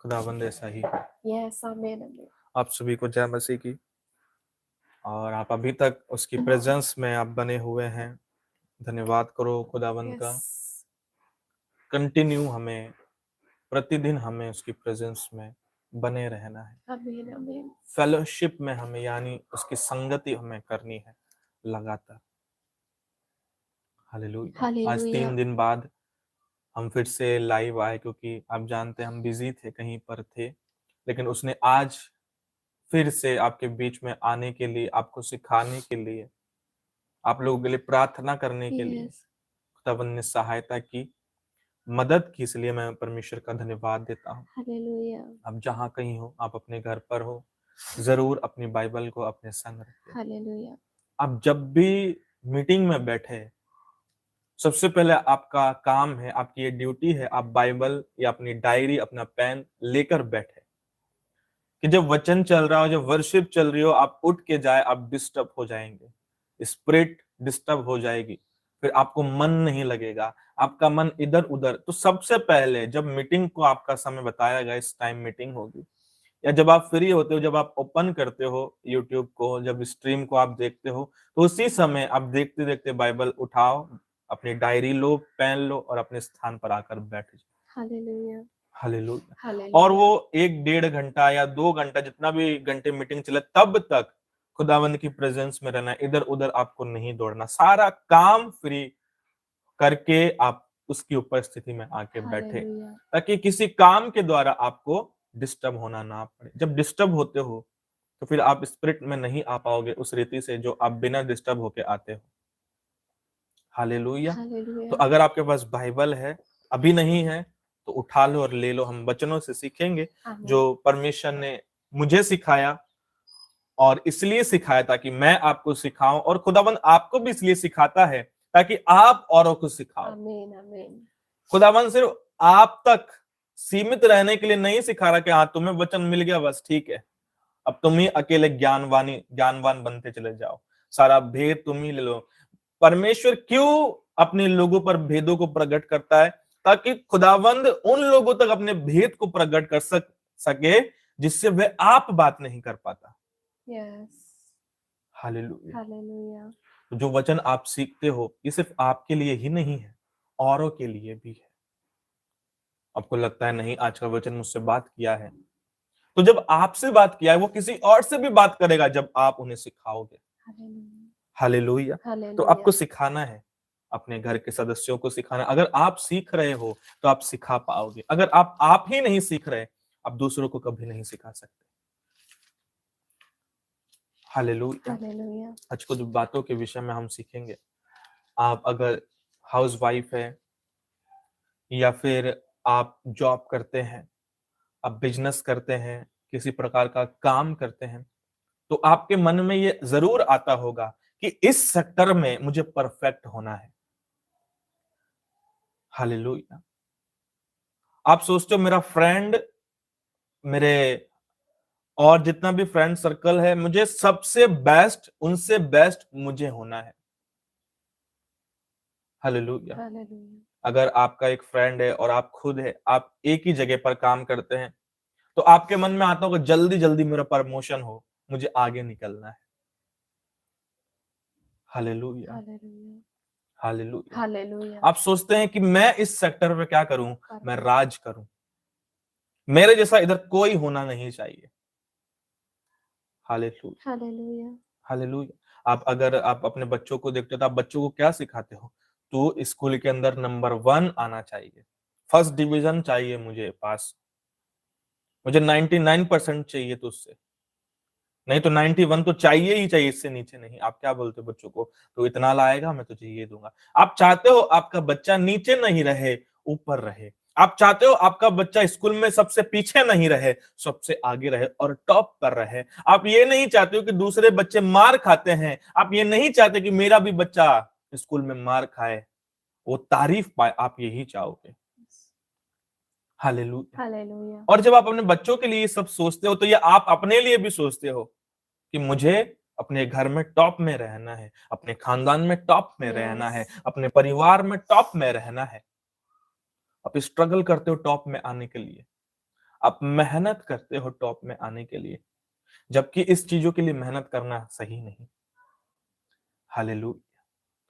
खुदावंद ऐसा ही हो। Yes, amen, amen. आप सभी को जय मसीह की। और आप अभी तक उसकी प्रेजेंस में आप बने हुए हैं, धन्यवाद करो खुदावंद का। Yes. कंटिन्यू हमें प्रतिदिन हमें उसकी प्रेजेंस में बने रहना है। Amen, amen. फेलोशिप में हमें यानी उसकी संगति हमें करनी है लगातार। हालेलुया। आज 3 Hallelujah. दिन बाद हम फिर से लाइव आए, क्योंकि आप जानते हैं हम बिजी थे, कहीं पर थे, लेकिन उसने आज फिर से आपके बीच में आने के लिए, आपको सिखाने के लिए, आप लोगों के लिए प्रार्थना करने के लिए Yes. खुदावंद ने सहायता की, मदद की। इसलिए मैं परमेश्वर का धन्यवाद देता हूँ। Hallelujah. आप जहाँ कहीं हो, आप अपने घर पर हो, जरूर अपनी बाइबल को अपने संग रखें। Hallelujah. आप जब भी मीटिंग में बैठे, सबसे पहले आपका काम है, आपकी ये ड्यूटी है, आप बाइबल या अपनी डायरी, अपना पेन लेकर बैठे, कि जब वचन चल रहा हो, जब वर्शिप चल रही हो, आप उठ के जाए, आप डिस्टर्ब हो जाएंगे, स्पिरिट डिस्टर्ब हो जाएगी, फिर आपको मन नहीं लगेगा, आपका मन इधर उधर। तो सबसे पहले जब मीटिंग को आपका समय बताया गया, इस टाइम मीटिंग होगी, या जब आप फ्री होते हो, जब आप ओपन करते हो यूट्यूब को, जब स्ट्रीम को आप देखते हो, तो उसी समय आप देखते देखते बाइबल उठाओ, अपनी डायरी लो, पेन लो और अपने स्थान पर आकर बैठ जाओ। Hallelujah. हालेलुया। और Hallelujah. वो 1 डेढ़ घंटा या 2 घंटा, जितना भी घंटे मीटिंग चले, तब तक खुदावंद की प्रेजेंस में रहना, इधर उधर आपको नहीं दौड़ना, सारा काम फ्री करके आप उसकी उपस्थिति में आके बैठे, Hallelujah. ताकि किसी काम के द्वारा आपको डिस्टर्ब होना ना पड़े। जब डिस्टर्ब होते हो तो फिर आप स्पिरिट में नहीं आ पाओगे उस रीति से जो आप बिना डिस्टर्ब होके आते हो। हालेलुया। तो Hallelujah. अगर आपके पास बाइबल है, अभी नहीं है, तो उठा लो और ले लो। हम वचनों से सीखेंगे Amen. जो परमेश्वर ने मुझे सिखाया, और इसलिए सिखाया ताकि मैं आपको सिखाऊं, और खुदावंद आपको भी इसलिए सिखाता है ताकि आप औरों को सिखाओ। Amen. Amen. खुदावंद सिर्फ आप तक सीमित रहने के लिए नहीं सिखा रहा कि हाँ तुम्हें वचन मिल गया बस ठीक है, अब तुम ही अकेले ज्ञानवान बनते चले जाओ, सारा भेद तुम ही ले लो। परमेश्वर क्यों अपने लोगों पर भेदों को प्रकट करता है? ताकि खुदावंद उन लोगों तक अपने भेद को प्रकट कर सके जिससे वह आप बात नहीं कर पाता। Yes. हालेलुया। Hallelujah. तो जो वचन आप सीखते हो, ये सिर्फ आपके लिए ही नहीं है, औरों के लिए भी है। आपको लगता है नहीं, आज का वचन मुझसे बात किया है, तो जब आपसे बात किया है, वो किसी और से भी बात करेगा जब आप उन्हें सिखाओगे। Hallelujah. हालेलुया। तो Hallelujah. आपको सिखाना है, अपने घर के सदस्यों को सिखाना। अगर आप सीख रहे हो तो आप सिखा पाओगे। अगर आप ही नहीं सीख रहे, आप दूसरों को कभी नहीं सिखा सकते। हालेलुया। Hallelujah. आज कुछ बातों के विषय में हम सीखेंगे। आप अगर हाउस वाइफ है, या फिर आप जॉब करते हैं, आप बिजनेस करते हैं, किसी प्रकार का काम करते हैं, तो आपके मन में ये जरूर आता होगा कि इस सेक्टर में मुझे परफेक्ट होना है। हालेलुया। आप सोचते हो मेरा फ्रेंड, मेरे और जितना भी फ्रेंड सर्कल है, मुझे सबसे बेस्ट, उनसे बेस्ट मुझे होना है। हालेलुया। Hallelujah. अगर आपका एक फ्रेंड है और आप खुद है, आप एक ही जगह पर काम करते हैं, तो आपके मन में आता होगा जल्दी जल्दी मेरा प्रमोशन हो, मुझे आगे निकलना है। हालेलुया। Hallelujah. हालेलुया। Hallelujah. आप सोचते हैं कि मैं इस सेक्टर में क्या करूं, मैं Perfect. राज करूं, मेरे जैसा इधर कोई होना नहीं चाहिए। हालेलुया। Hallelujah. हालेलुया। अगर आप अपने बच्चों को देखते हो, तो आप बच्चों को क्या सिखाते हो? तो स्कूल के अंदर नंबर 1 आना चाहिए, फर्स्ट डिवीजन चाहिए मुझे पास, मुझे 99% चाहिए तुझसे, नहीं तो 91 तो चाहिए ही चाहिए, इससे नीचे नहीं। आप क्या बोलते हो बच्चों को? तो इतना लाएगा मैं तुझे ये दूंगा। आप चाहते हो आपका बच्चा नीचे नहीं रहे, ऊपर रहे। आप चाहते हो आपका बच्चा स्कूल में सबसे पीछे नहीं रहे, सबसे आगे रहे और टॉप पर रहे। आप ये नहीं चाहते हो कि दूसरे बच्चे मार खाते हैं, आप ये नहीं चाहते कि मेरा भी बच्चा स्कूल में मार खाए, वो तारीफ पाए, आप यही चाहोगे। हालेलुया। Hallelujah. और जब आप अपने बच्चों के लिए सब सोचते हो, तो ये आप अपने लिए भी सोचते हो कि मुझे अपने घर में टॉप में रहना है, अपने खानदान में टॉप में रहना है, Yes. अपने परिवार में टॉप में रहना है। आप स्ट्रगल करते हो टॉप में आने के लिए। आप मेहनत करते हो टॉप में आने के लिए, जबकि इस चीजों के लिए मेहनत करना सही नहीं। हालेलुया।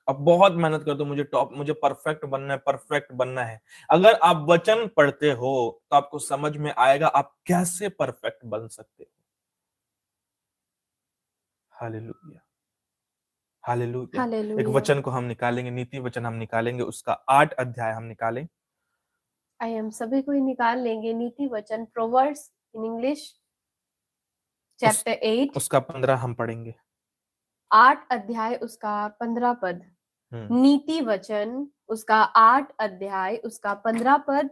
आप बहुत मेहनत करते हो, मुझे टॉप, मुझे परफेक्ट बनना है, परफेक्ट बनना है। अगर आप वचन पढ़ते हो तो आपको समझ में आएगा आप कैसे परफेक्ट बन सकते हो। Hallelujah, hallelujah. एक Hallelujah. वचन को हम निकालेंगे, नीति वचन हम निकालेंगे, उसका 8 अध्याय हम निकालें। आई एम सभी को ही निकाल लेंगे। नीति वचन, प्रोवर्ब्स इन इंग्लिश, चैप्टर 8, उसका 15 हम पढ़ेंगे। 8 अध्याय उसका 15 पद। नीति वचन उसका 8 अध्याय उसका 15 पद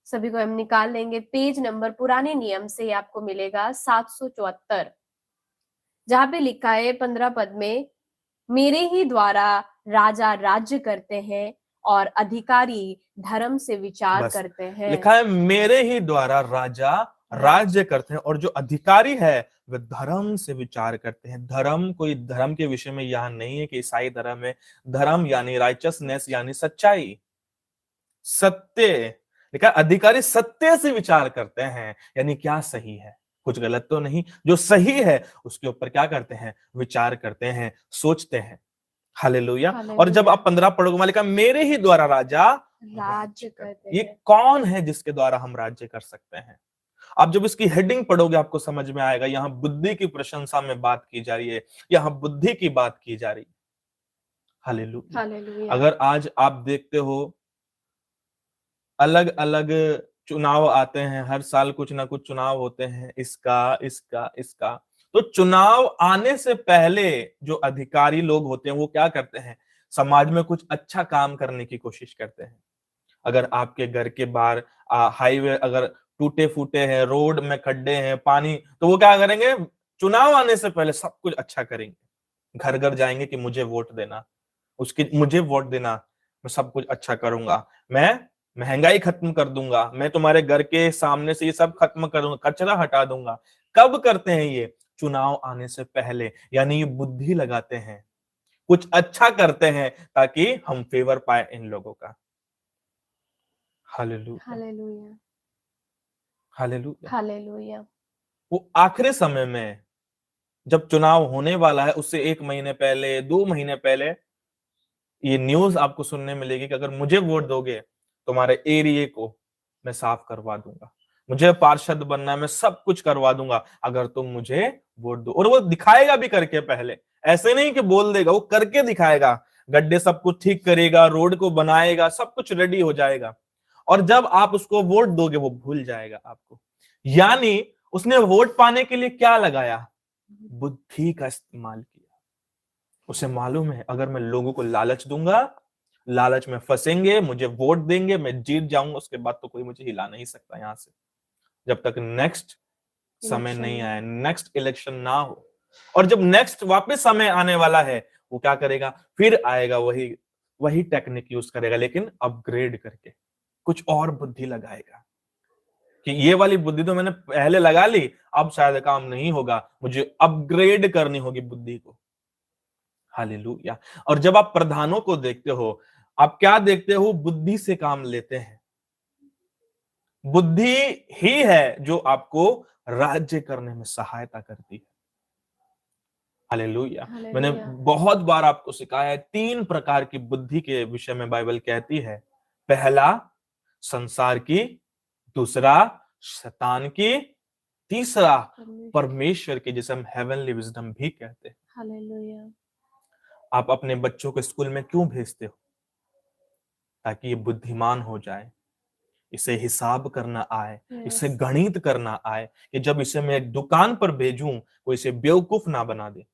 सभी को हम निकाल लेंगे। पेज नंबर पुराने नियम से आपको मिलेगा 774, जहां पे लिखा है 15 पद में, मेरे ही द्वारा राजा राज्य करते हैं और अधिकारी धर्म से विचार बस करते हैं। लिखा है मेरे ही द्वारा राजा राज्य करते हैं और जो अधिकारी है वे धर्म से विचार करते हैं। धर्म कोई धर्म के विषय में यहां नहीं है कि ईसाई धर्म है। धर्म यानी राइचसनेस, यानी सच्चाई, सत्य। लिखा अधिकारी सत्य से विचार करते हैं, यानी क्या सही है, कुछ गलत तो नहीं, जो सही है उसके ऊपर क्या करते हैं, विचार करते हैं, सोचते हैं। हालेलुया। और जब आप 15 पढ़ोगे, लिखा मेरे ही द्वारा राजा राज्य करते ये हैं। कौन है जिसके द्वारा हम राज्य कर सकते हैं? आप जब इसकी हेडिंग पढ़ोगे आपको समझ में आएगा, यहां बुद्धि की प्रशंसा में बात की जा रही है, यहां बुद्धि की बात की जा रही है। हालेलुया। हालेलुया। अगर आज आप देखते हो अलग अलग चुनाव आते हैं, हर साल कुछ ना कुछ चुनाव होते हैं, इसका इसका इसका, तो चुनाव आने से पहले जो अधिकारी लोग होते हैं वो क्या करते हैं, समाज में कुछ अच्छा काम करने की कोशिश करते हैं। अगर आपके घर के बाहर हाईवे अगर टूटे फूटे हैं, रोड में खड्डे हैं, पानी, तो वो क्या करेंगे, चुनाव आने से पहले सब कुछ अच्छा करेंगे। घर घर जाएंगे कि मुझे वोट देना, उसकी मुझे वोट देना, मैं सब कुछ अच्छा करूंगा, मैं महंगाई खत्म कर दूंगा, मैं तुम्हारे घर के सामने से ये सब खत्म करूंगा, कचरा हटा दूंगा। कब करते हैं ये? चुनाव आने से पहले। यानी ये बुद्धि लगाते हैं, कुछ अच्छा करते हैं ताकि हम फेवर पाए इन लोगों का। Hallelujah, hallelujah. हालेलुया। हालेलुया। वो आखिरी समय में जब चुनाव होने वाला है, उससे 1 महीने पहले, 2 महीने पहले ये न्यूज आपको सुनने मिलेगी कि अगर मुझे वोट दोगे, तुम्हारे एरिया को मैं साफ करवा दूंगा, मुझे पार्षद बनना है, मैं सब कुछ करवा दूंगा अगर तुम मुझे वोट दो। और वो दिखाएगा भी करके, पहले ऐसे नहीं कि बोल देगा, वो करके दिखाएगा। गड्ढे सब कुछ ठीक करेगा, रोड को बनाएगा, सब कुछ रेडी हो जाएगा। और जब आप उसको वोट दोगे वो भूल जाएगा आपको। यानी उसने वोट पाने के लिए क्या लगाया? बुद्धि का इस्तेमाल किया। उसे मालूम है अगर मैं लोगों को लालच दूंगा, लालच में फंसेंगे, मुझे वोट देंगे, मैं जीत जाऊंगा, उसके बाद तो कोई मुझे हिला नहीं सकता यहां से, जब तक नेक्स्ट समय नहीं आए, नेक्स्ट इलेक्शन ना हो। और जब नेक्स्ट वापस समय आने वाला है, वो क्या करेगा, फिर आएगा, वही वही टेक्निक यूज करेगा, लेकिन अपग्रेड करके कुछ और बुद्धि लगाएगा कि ये वाली बुद्धि तो मैंने पहले लगा ली, अब शायद काम नहीं होगा, मुझे अपग्रेड करनी होगी बुद्धि को। हालेलुया। और जब आप प्रधानों को देखते हो, आप क्या देखते हो? बुद्धि से काम लेते हैं। बुद्धि ही है जो आपको राज्य करने में सहायता करती है। हालेलुया। मैंने बहुत बार आपको सिखाया है, 3 प्रकार की बुद्धि के विषय में बाइबल कहती है। पहला संसार की, दूसरा शैतान की, तीसरा परमेश्वर की, जिसे हम हेवनली विजडम भी कहते हैं। हालेलुया। आप अपने बच्चों को स्कूल में क्यों भेजते हो? ताकि ये बुद्धिमान हो जाए, इसे हिसाब करना आए, इसे गणित करना आए, कि जब इसे मैं एक दुकान पर भेजूं वो इसे बेवकूफ ना बना दे।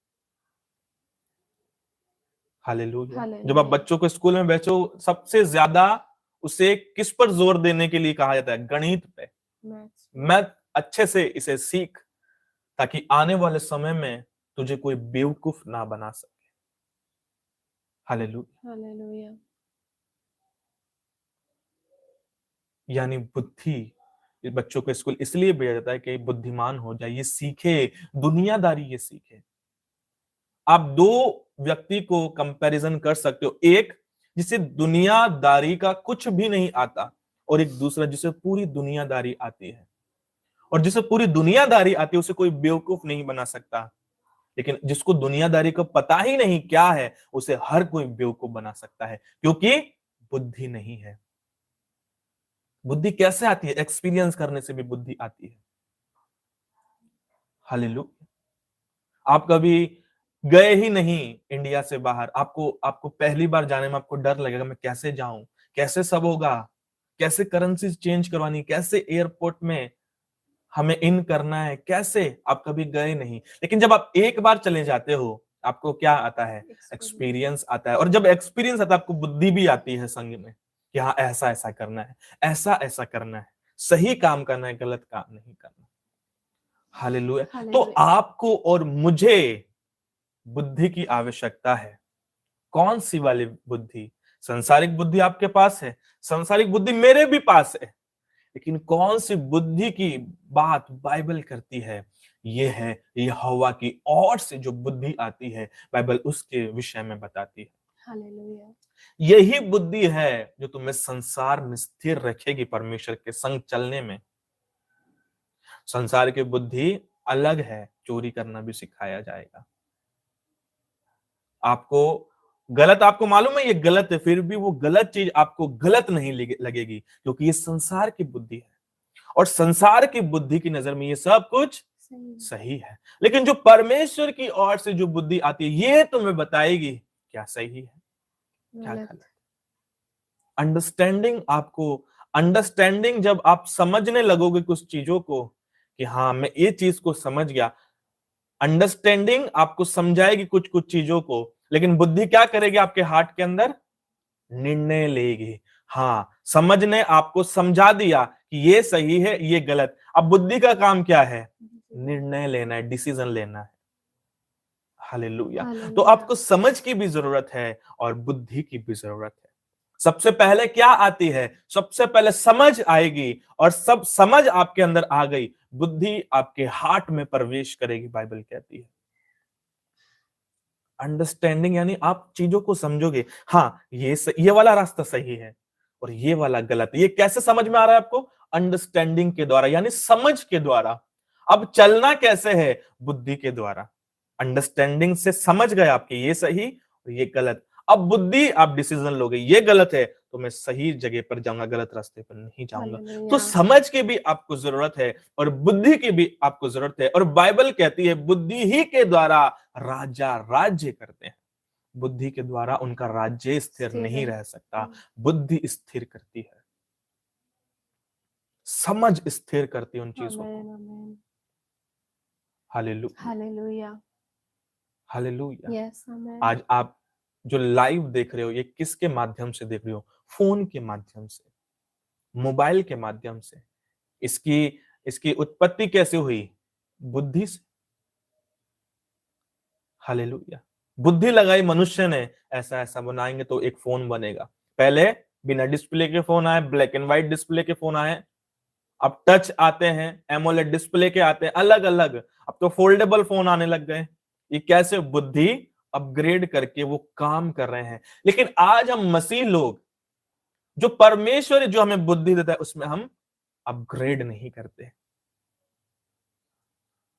हालेलुया। जब आप बच्चों को स्कूल में भेजो, सबसे ज्यादा उसे किस पर जोर देने के लिए कहा जाता है? गणित पे, मैथ अच्छे से इसे सीख, ताकि आने वाले समय में तुझे कोई बेवकूफ ना बना सके। हालेलुया। हालेलुया। यानी बुद्धि, बच्चों को स्कूल इसलिए भेजा जाता है कि बुद्धिमान हो जाए, ये सीखे, दुनियादारी ये सीखे। आप 2 व्यक्ति को कंपैरिजन कर सकते हो, एक जिसे दुनियादारी का कुछ भी नहीं आता और एक दूसरा जिसे पूरी दुनियादारी आती है। और जिसे पूरी दुनियादारी आती है उसे कोई बेवकूफ नहीं बना सकता, लेकिन जिसको दुनियादारी का पता ही नहीं क्या है उसे हर कोई बेवकूफ बना सकता है, क्योंकि बुद्धि नहीं है। बुद्धि कैसे आती है? एक्सपीरियंस करने से भी बुद्धि आती है। हालेलुया। आप कभी गए ही नहीं इंडिया से बाहर, आपको आपको पहली बार जाने में आपको डर लगेगा, मैं कैसे जाऊं, कैसे सब होगा, कैसे करेंसी चेंज करवानी, कैसे एयरपोर्ट में हमें इन करना है, कैसे। आप कभी गए नहीं, लेकिन जब आप एक बार चले जाते हो आपको क्या आता है? एक्सपीरियंस आता है। और जब एक्सपीरियंस आता है आपको बुद्धि भी आती है संग में कि हाँ ऐसा ऐसा करना है, ऐसा ऐसा करना है, सही काम करना है, गलत काम नहीं करना। हालेलुया। तो आपको और मुझे बुद्धि की आवश्यकता है। कौन सी वाली बुद्धि? संसारिक बुद्धि आपके पास है, संसारिक बुद्धि मेरे भी पास है, लेकिन कौन सी बुद्धि की बात बाइबल करती है? ये है यहोवा की ओर से जो बुद्धि आती है, बाइबल उसके विषय में बताती है। हालेलुया। यही बुद्धि है जो तुम्हें संसार में स्थिर रखेगी परमेश्वर के संग चलने में। संसार की बुद्धि अलग है, चोरी करना भी सिखाया जाएगा आपको। गलत आपको मालूम है ये गलत है, फिर भी वो गलत चीज आपको गलत नहीं लगेगी, क्योंकि ये संसार की बुद्धि है और संसार की बुद्धि की नजर में ये सब कुछ सही है। लेकिन जो परमेश्वर की ओर से जो बुद्धि आती है ये तुम्हें बताएगी क्या सही है क्या गलत। अंडरस्टैंडिंग आपको, अंडरस्टैंडिंग जब आप समझने लगोगे कुछ चीजों को कि हाँ मैं ये चीज को समझ गया, अंडरस्टैंडिंग आपको समझाएगी कुछ कुछ चीजों को, लेकिन बुद्धि क्या करेगी? आपके हार्ट के अंदर निर्णय लेगी। हाँ, समझ ने आपको समझा दिया कि ये सही है ये गलत, अब बुद्धि का काम क्या है? निर्णय लेना है, डिसीजन लेना है। हालेलुया। तो आपको समझ की भी जरूरत है और बुद्धि की भी जरूरत है। सबसे पहले क्या आती है? सबसे पहले समझ आएगी, और सब समझ आपके अंदर आ गई, बुद्धि आपके हार्ट में प्रवेश करेगी, बाइबल कहती है। अंडरस्टैंडिंग यानी आप चीजों को समझोगे, हाँ ये वाला रास्ता सही है और ये वाला गलत। ये कैसे समझ में आ रहा है आपको? अंडरस्टैंडिंग के द्वारा, यानी समझ के द्वारा। अब चलना कैसे है? बुद्धि के द्वारा। अंडरस्टैंडिंग से समझ गए आपके ये सही और ये गलत। अब बुद्धि आप डिसीजन लोगे, ये गलत है तो मैं सही जगह पर जाऊंगा, गलत रास्ते पर नहीं जाऊंगा। तो समझ की भी आपको जरूरत है और बुद्धि की भी आपको जरूरत है। और बाइबल कहती है बुद्धि ही के द्वारा राजा राज्य करते हैं। बुद्धि के द्वारा उनका राज्य स्थिर नहीं रह सकता, बुद्धि स्थिर करती है, समझ स्थिर करती है उन चीजों को। Hallelujah, hallelujah, hallelujah. आज आप जो लाइव देख रहे हो ये किसके माध्यम से देख रहे हो? फोन के माध्यम से, मोबाइल के माध्यम से। इसकी इसकी उत्पत्ति कैसे हुई? बुद्धि से। हालेलुया। बुद्धि लगाई मनुष्य ने, ऐसा ऐसा बनाएंगे तो एक फोन बनेगा। पहले बिना डिस्प्ले के फोन आए, ब्लैक एंड व्हाइट डिस्प्ले के फोन आए, अब टच आते हैं, एमोलेड डिस्प्ले के आते हैं, अलग अलग। अब तो फोल्डेबल फोन आने लग गए। ये कैसे? बुद्धि अपग्रेड करके वो काम कर रहे हैं। लेकिन आज हम मसीह लोग, जो परमेश्वर जो हमें बुद्धि देता है उसमें हम अपग्रेड नहीं करते।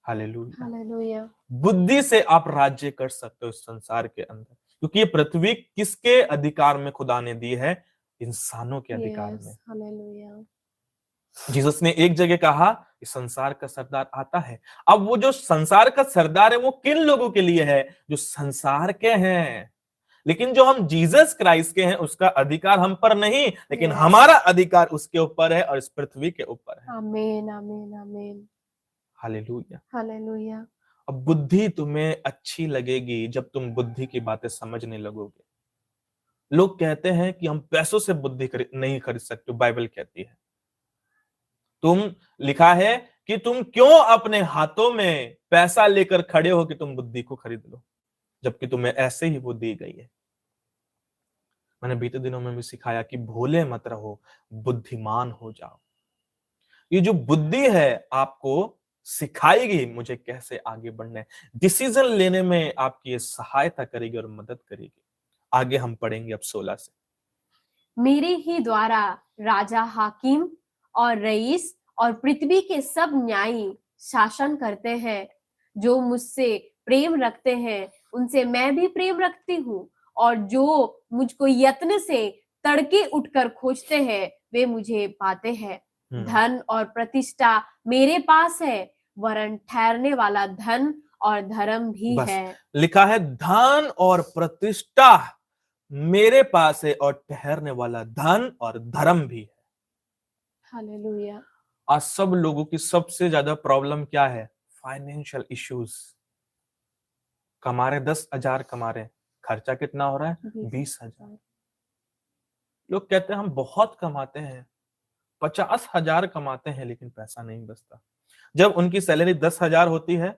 Hallelujah, hallelujah. बुद्धि से आप राज्य कर सकते हो इस संसार के अंदर, क्योंकि ये पृथ्वी किसके अधिकार में खुदा ने दी है? इंसानों के अधिकार में। हालेलुया। जीसस ने एक जगह कहा कि संसार का सरदार आता है। अब वो जो संसार का सरदार है वो किन लोगों के लिए है? जो संसार के हैं। लेकिन जो हम जीसस क्राइस्ट के हैं उसका अधिकार हम पर नहीं, लेकिन हमारा अधिकार उसके ऊपर है और इस पृथ्वी के ऊपर है। आमीन, आमीन, आमीन। Hallelujah, hallelujah. अब बुद्धि तुम्हें अच्छी लगेगी जब तुम बुद्धि की बातें समझने लगोगे। लोग कहते हैं कि हम पैसों से बुद्धि नहीं खरीद सकते, बाइबल कहती है तुम, लिखा है कि तुम क्यों अपने हाथों में पैसा लेकर खड़े हो कि तुम बुद्धि को खरीद लो, जबकि तुम्हें ऐसे ही वो दी गई है। मैंने बीते दिनों में भी सिखाया कि भोले मत रहो, बुद्धिमान हो जाओ। ये जो बुद्धि है आपको सिखाएगी मुझे कैसे आगे बढ़ना है, डिसीजन लेने में आपकी ये सहायता करेगी और मदद करेगी। आगे हम पढ़ेंगे अब 16 से। मेरे ही द्वारा राजा, हाकिम और रईस और पृथ्वी के सब न्यायी शासन करते हैं। जो मुझसे प्रेम रखते हैं उनसे मैं भी प्रेम रखती हूँ, और जो मुझको यत्न से तड़के उठकर खोजते हैं वे मुझे पाते हैं। धन और प्रतिष्ठा मेरे पास है, वरन ठहरने वाला धन और धर्म भी बस है। लिखा है धन और प्रतिष्ठा मेरे पास है और ठहरने वाला धन और धर्म भी है। हालेलुया। आज सब लोगों की सबसे ज्यादा प्रॉब्लम क्या है? Financial issues. कमा रहे 10,000 कमा रहे, खर्चा कितना हो रहा है? 20,000। लोग कहते हैं हम बहुत कमाते हैं, 50,000 कमाते हैं, लेकिन पैसा नहीं बचता। जब उनकी सैलरी 10,000 होती है,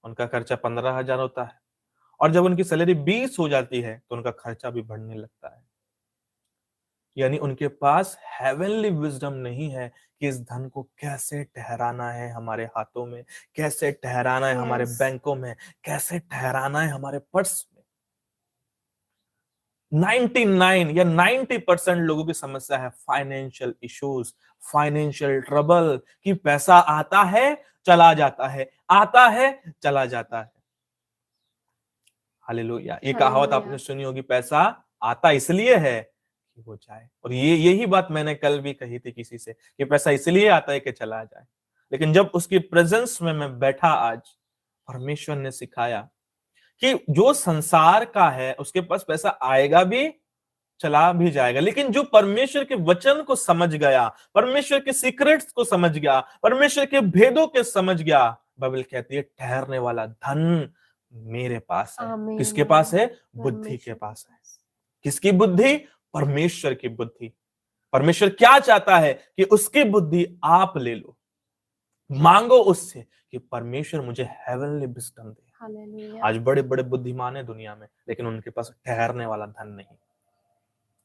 उनका खर्चा 15,000 होता है, और जब उनकी सैलरी 20 हो जाती है तो उनका खर्चा भी बढ़ने लगता है। यानी उनके पास हेवनली विजडम नहीं है कि इस धन को कैसे ठहराना है हमारे हाथों में, कैसे ठहराना है हमारे बैंकों में, कैसे ठहराना है हमारे पर्स में। 99 या 90% लोगों की समस्या है फाइनेंशियल इश्यूज, फाइनेंशियल ट्रबल, कि पैसा आता है चला जाता है, आता है चला जाता है। हालेलुया। ये कहावत आपने सुनी होगी, पैसा आता इसलिए है कि वो जाए। और यही बात मैंने कल भी कही थी किसी से, कि पैसा इसलिए आता है कि चला जाए। लेकिन जब उसकी प्रेजेंस में मैं बैठा आज, परमेश्वर ने सिखाया कि जो संसार का है उसके पास पैसा आएगा भी, चला भी जाएगा, लेकिन जो परमेश्वर के वचन को समझ गया, परमेश्वर के सीक्रेट्स को समझ गया, परमेश्वर के भेदों के समझ गया, बाइबल कहती है ठहरने वाला धन मेरे पास है। किसके पास है? बुद्धि के पास है। किसकी बुद्धि? परमेश्वर की बुद्धि। परमेश्वर क्या चाहता है? कि उसकी बुद्धि आप ले लो, मांगो उससे कि परमेश्वर मुझे हेवनली विजडम दे। आज बड़े बड़े बुद्धिमान है दुनिया में, लेकिन उनके पास ठहरने वाला धन नहीं।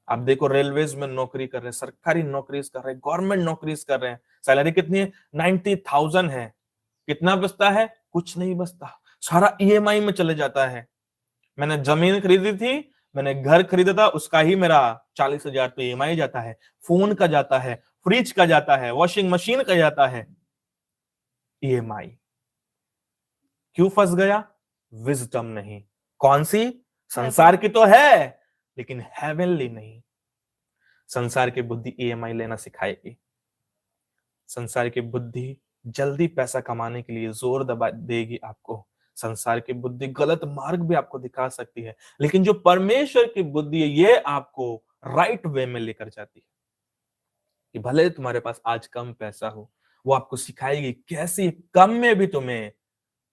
आप देखो, रेलवेज में नौकरी कर रहे हैं, सरकारी नौकरी कर रहे हैं, गवर्नमेंट नौकरी कर रहे हैं, सैलरी कितनी है? 90,000 है। कितना बचता है? कुछ नहीं बचता, सारा ईएमआई में चले जाता है। मैंने जमीन खरीदी थी, मैंने घर खरीदा था, उसका ही मेरा 40,000 तो ईएमआई जाता है, फोन का जाता है, फ्रिज का जाता है, वॉशिंग मशीन का जाता है, ईएमआई। क्यों फंस गया? विजडम नहीं। कौन सी? संसार की तो है, लेकिन हेवनली नहीं। संसार की बुद्धि ईएमआई लेना सिखाएगी। संसार की बुद्धि जल्दी पैसा कमाने के लिए जोर दबा देगी आपको। संसार की बुद्धि गलत मार्ग भी आपको दिखा सकती है, लेकिन जो परमेश्वर की बुद्धि है ये आपको राइट वे में लेकर जाती है। कि भले तुम्हारे पास आज कम पैसा हो, वो आपको सिखाएगी कैसे कम में भी तुम्हें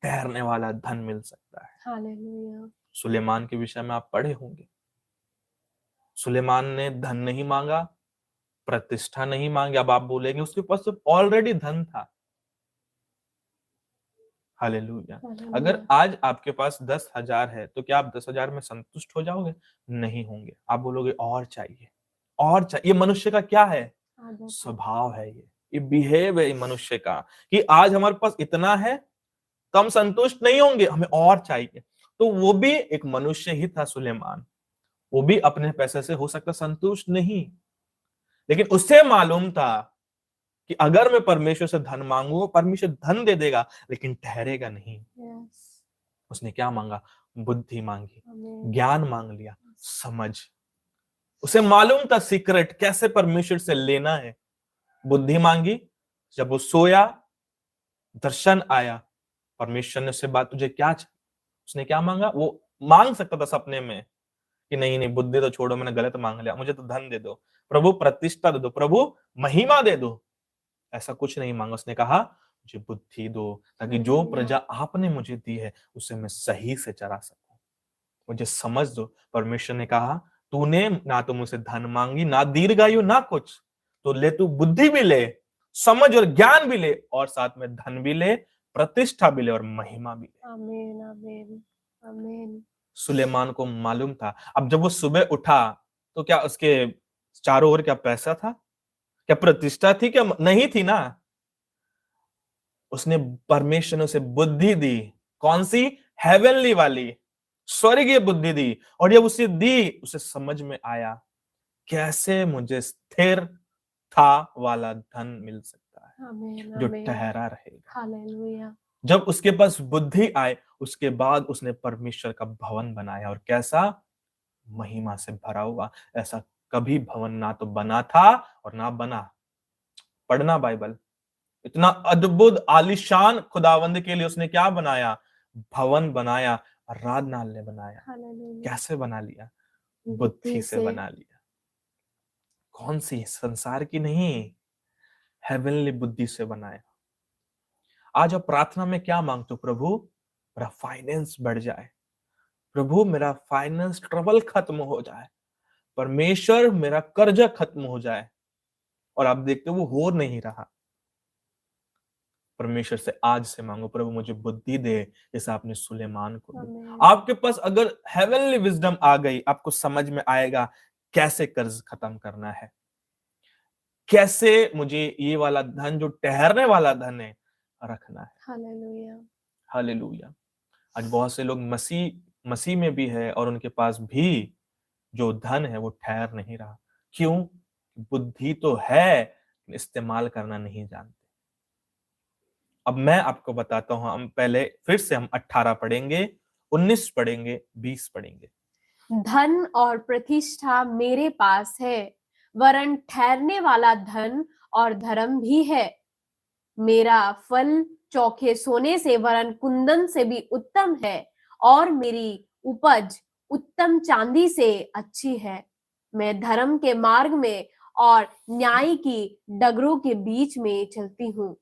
ठहरने वाला धन मिल सकता है। हालेलुया। सुलेमान के विषय में आप पढ़े होंगे। सुलेमान ने धन नहीं मांगा, प्रतिष्ठा नहीं मांगी। अब आप बोलेंगे उसके पास तो ऑलरेडी धन था। हालेलुया। अगर आज आपके पास 10,000 है तो क्या आप 10,000 में संतुष्ट हो जाओगे? नहीं होंगे। आप बोलोगे और चाहिए, और चाहिए। ये मनुष्य का क्या है? स्वभाव है। ये बिहेव है मनुष्य का, कि आज हमारे पास इतना है तो हम संतुष्ट नहीं होंगे, हमें और चाहिए। तो वो भी एक मनुष्य ही था सुलेमान, वो भी अपने पैसे से हो सकता संतुष्ट नहीं, लेकिन उसे मालूम था कि अगर मैं परमेश्वर से धन मांगू, परमेश्वर धन दे देगा, लेकिन ठहरेगा नहीं। उसने क्या मांगा? बुद्धि मांगी, ज्ञान मांग लिया, समझ। उसे मालूम था सीक्रेट कैसे परमेश्वर से लेना है। बुद्धि मांगी, जब वो सोया दर्शन आया, परमेश्वर ने उससे बात, तुझे क्या चाहिए? उसने क्या मांगा? वो मांग सकता था सपने में कि नहीं नहीं, बुद्धि तो छोड़ो, मैंने गलत मांग लिया, मुझे तो धन दे दो, प्रभु प्रतिष्ठा दे दो, प्रभु महिमा दे दो। ऐसा कुछ नहीं मांगा। उसने कहा मुझे बुद्धि दो, ताकि जो प्रजा आपने मुझे दी है उसे मैं सही से चला सकूं, मुझे समझ दो। परमेश्वर ने कहा तूने ना तो मुझसे धन मांगी, ना दीर्घायु, ना कुछ, तो ले तू बुद्धि भी ले, समझ और ज्ञान भी ले, और साथ में धन भी ले, प्रतिष्ठा भी ले, और महिमा भी ले। आमीन, आमीन, आमीन। सुलेमान को मालूम था। अब जब वो सुबह उठा तो क्या उसके चारों ओर क्या पैसा था? क्या प्रतिष्ठा थी? क्या नहीं थी ना। उसने, परमेश्वर ने उसे बुद्धि दी। कौन सी? हेवनली वाली, स्वर्गीय बुद्धि दी। और जब उसे दी, उसे समझ में आया कैसे मुझे स्थिर था वाला धन मिल सकता है आमीन, जो आमीन। ठहरा रहेगा। हालेलुया। जब उसके पास बुद्धि आए, उसके बाद उसने परमेश्वर का भवन बनाया, और कैसा? महिमा से भरा हुआ। ऐसा कभी भवन ना तो बना था और ना बना। पढ़ना बाइबल। इतना अद्भुत आलीशान खुदावंद के लिए उसने क्या बनाया? भवन बनाया। आराधनालय बनाया। हालेलुया। कैसे बना लिया? बुद्धि बुद्धि से से। बना लिया। कौन सी? संसार की नहीं, हेवनली बुद्धि से बनाया। आज आप प्रार्थना में क्या मांगते हो? प्रभु मेरा फाइनेंस बढ़ जाए, प्रभु मेरा फाइनेंस ट्रबल खत्म हो जाए, परमेश्वर मेरा कर्जा खत्म हो जाए। और आप देखते हो वो हो नहीं रहा। परमेश्वर से आज से मांगो, प्रभु मुझे बुद्धि दे, जैसे आपने सुलेमान को दी। आमीन। आपके पास अगर हेवनली विजडम आ गई, आपको समझ में आएगा कैसे कर्ज खत्म करना है, कैसे मुझे ये वाला धन जो ठहरने वाला धन है रखना है। हालेलुया। हालेलुया। आज बहुत से लोग मसीह में भी है और उनके पास भी जो धन है वो ठहर नहीं रहा। क्यों? बुद्धि तो है, इस्तेमाल करना नहीं जानते। अब मैं आपको बताता हूं, हम पहले फिर से हम 18 पढ़ेंगे, 19 पढ़ेंगे, 20 पढ़ेंगे। धन और प्रतिष्ठा मेरे पास है, वरन ठहरने वाला धन और धर्म भी है। मेरा फल चोखे सोने से वरन कुंदन से भी उत्तम है, और मेरी उपज उत्तम चांदी से अच्छी है। मैं धर्म के मार्ग में और न्याय की डगरों के बीच में चलती हूँ,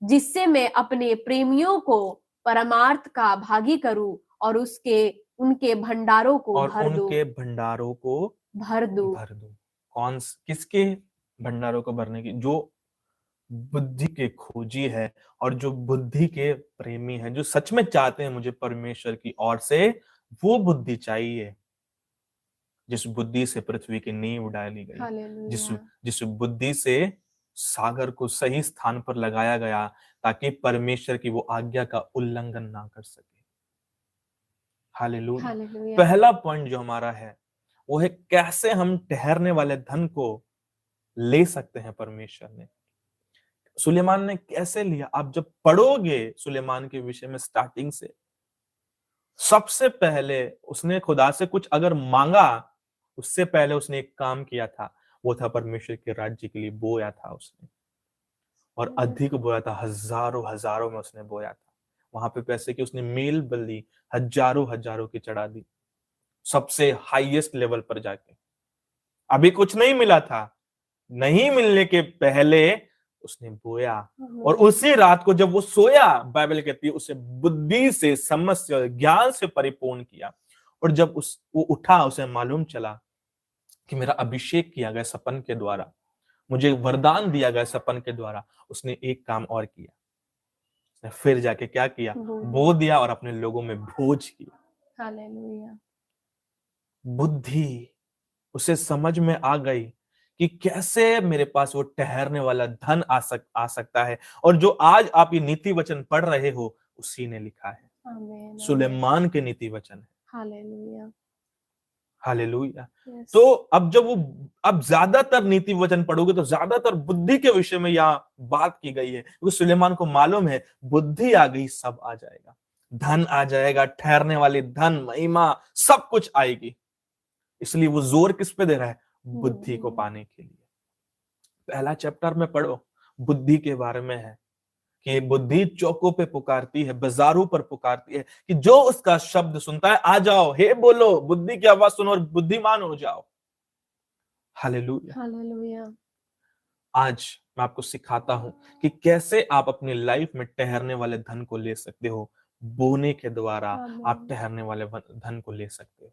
जिससे मैं अपने प्रेमियों को परमार्थ का भागी करूं और उनके भंडारों को और भर दूं। उनके भंडारों को भर दूं। किसके भंडारों को भरने की? जो बुद्धि के खोजी है और जो बुद्धि के प्रेमी है, जो सच में चाहते हैं मुझे परमेश्वर की ओर से वो बुद्धि चाहिए, जिस बुद्धि से पृथ्वी की नींव डाली गई, हालेलुया। जिस बुद्धि से सागर को सही स्थान पर लगाया गया, ताकि परमेश्वर की वो आज्ञा का उल्लंघन ना कर सके। हालेलुया। हालेलुया। पहला पॉइंट जो हमारा है वो है कैसे हम ठहरने वाले धन को ले सकते हैं परमेश्वर ने। सुलेमान ने कैसे लिया? आप जब पढ़ोगे सुलेमान के विषय में स्टार्टिंग से, सबसे पहले उसने खुदा से कुछ अगर मांगा, उससे पहले उसने एक काम किया था, वो था परमेश्वर के राज्य के लिए बोया था उसने, और अधिक बोया था। हजारों हजारों में उसने बोया था। वहां पे पैसे की उसने मेल बल्ली हजारों हजारों की चढ़ा दी, सबसे हाईएस्ट लेवल पर जाके। अभी कुछ नहीं मिला था, नहीं मिलने के पहले उसने बोया, और उसी रात को जब वो सोया, बाइबल कहती है उसे बुद्धि से, समझ से, ज्ञान से परिपूर्ण किया। और जब वो उठा, उसे मालूम चला कि मेरा अभिषेक किया गया सपन के द्वारा, मुझे वरदान दिया गया सपन के द्वारा। उसने एक काम और किया, उसने फिर जाके क्या किया? बो दिया और अपने लोगों में भोज किया। हालेलुया। बुद्धि, उसे समझ में आ गई कि कैसे मेरे पास वो ठहरने वाला धन आ सकता है। और जो आज आप ये नीति वचन पढ़ रहे हो, उसी ने लिखा है। आमीन। सुलेमान के नीति वचन है। हालेलुया। हालेलुया। तो अब ज्यादातर नीति वचन पढ़ोगे तो ज्यादातर बुद्धि के विषय में यहाँ बात की गई है, क्योंकि सुलेमान को मालूम है बुद्धि आ गई सब आ जाएगा, धन आ जाएगा, ठहरने वाली धन, महिमा, सब कुछ आएगी। इसलिए वो जोर किस पे दे रहा है? बुद्धि को पाने के लिए। पहला चैप्टर में पढ़ो, बुद्धि के बारे में है कि बुद्धि चौकों पे पुकारती है, बाजारों पर पुकारती है कि जो उसका शब्द सुनता है, आ जाओ, हे बोलो, बुद्धि की आवाज सुनो और बुद्धिमान हो जाओ। हालेलुया। हालेलुया। आज मैं आपको सिखाता हूं कि कैसे आप अपनी लाइफ में ठहरने वाले धन को ले सकते हो। बोने के द्वारा आप ठहरने वाले धन को ले सकते हो।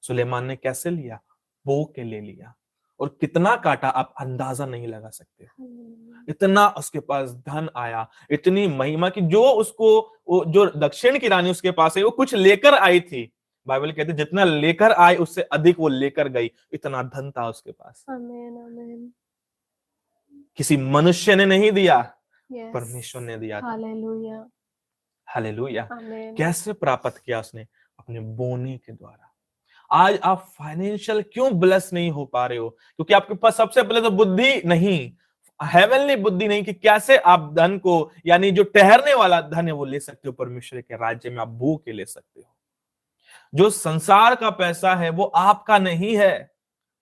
सुलेमान ने कैसे लिया? बो के ले लिया, और कितना काटा आप अंदाजा नहीं लगा सकते हो। इतना उसके पास धन आया, इतनी महिमा की जो दक्षिण की रानी उसके पास है, वो कुछ लेकर आई थी। बाइबल कहती जितना लेकर आए उससे अधिक वो लेकर गई, इतना धन था उसके पास। आमीन, आमीन। किसी मनुष्य ने नहीं दिया, परमेश्वर ने दिया था। हालेलुया। हालेलुया। कैसे प्राप्त किया उसने? अपने बोने के द्वारा। आज आप फाइनेंशियल क्यों ब्लेस नहीं हो पा रहे हो? क्योंकि आपके पास सबसे पहले तो बुद्धि नहीं, हेवनली बुद्धि नहीं कि कैसे आप धन को, यानी जो ठहरने वाला धन है वो ले सकते हो, परमेश्वर के राज्य में आप बू के ले सकते हो। जो संसार का पैसा है वो आपका नहीं है,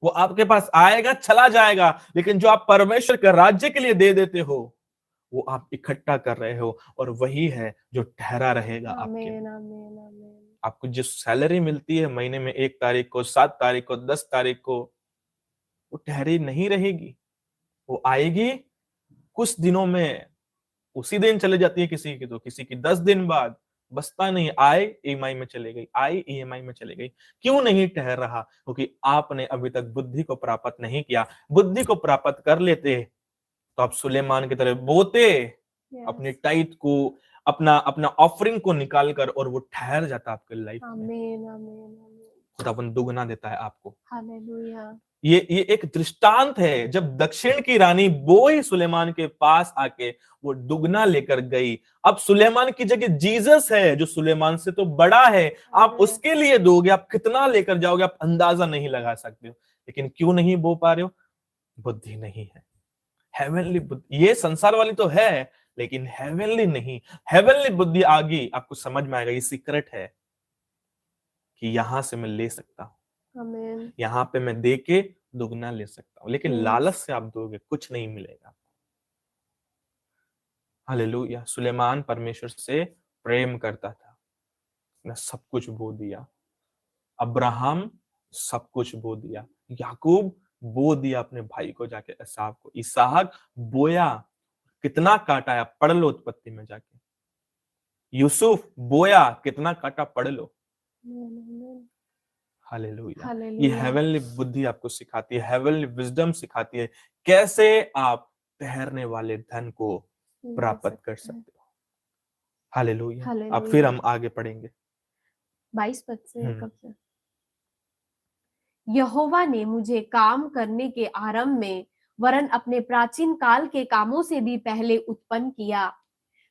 वो आपके पास आएगा चला जाएगा, लेकिन जो आप परमेश्वर के राज्य के लिए दे देते हो वो आप इकट्ठा कर रहे हो, और वही है जो ठहरा रहेगा आपके लिए। आमीन आमीन आमीन। आपको जो सैलरी मिलती है महीने में 1 तारीख को, 7 तारीख को, 10 तारीख को, वो ठहरी नहीं रहेगी, वो आएगी कुछ दिनों में, उसी दिन चले जाती है किसी की, तो किसी की 10 दिन बाद, बसता नहीं, आए ईएमआई में चले गई, आई ईएमआई में चले गई। क्यों नहीं ठहर रहा? क्योंकि आपने अभी तक बुद्धि को प्राप्त नहीं किया। बुद्धि को प्राप्त कर लेते तो आप सुलेमान की तरह बोते, अपनी टाइट को, अपना अपना ऑफरिंग को निकाल कर, और वो ठहर जाता आपके लाइफ में। आमीन आमीन आमीन। खुदावन दुगना देता है आपको। हालेलुया। ये एक दृष्टांत है, जब दक्षिण की रानी बोई सुलेमान के पास आके वो दुगना लेकर गई। अब सुलेमान की जगह जीसस है जो सुलेमान से तो बड़ा है, आप उसके लिए दोगे, आप कितना लेकर जाओगे आप अंदाजा नहीं लगा सकते हो। लेकिन क्यों नहीं बो पा रहे हो? बुद्धि नहीं है। हेवनली बुद्धि, ये संसार वाली तो है लेकिन हेवनली नहीं। हेवनली बुद्धि आगे आपको समझ में आएगा, ये सीक्रेट है कि यहां से मैं ले सकता हूं, आमीन। यहां पे मैं दे के दुगना ले सकता हूं, लेकिन लालच से आप दोगे कुछ नहीं मिलेगा। हालेलुया। सुलेमान परमेश्वर से प्रेम करता था, उसने सब कुछ बो दिया। अब्राहम सब कुछ बो दिया। याकूब बो दिया अपने भाई को जाके एसाव को। इसहाक बोया, कितना काटा है पढ़ लो उत्पत्ति में जाके। यूसुफ बोया, कितना काटा पढ़ लो। हालेलुया। ये हेवनली बुद्धि आपको सिखाती है, हेवनली विजडम सिखाती है कैसे आप ठहरने वाले धन को प्राप्त कर सकते हो। हालेलुया। अब फिर हम आगे पढ़ेंगे 22 पद से। कब से? यहोवा ने मुझे काम करने के आरंभ में वरन अपने प्राचीन काल के कामों से भी पहले उत्पन्न किया।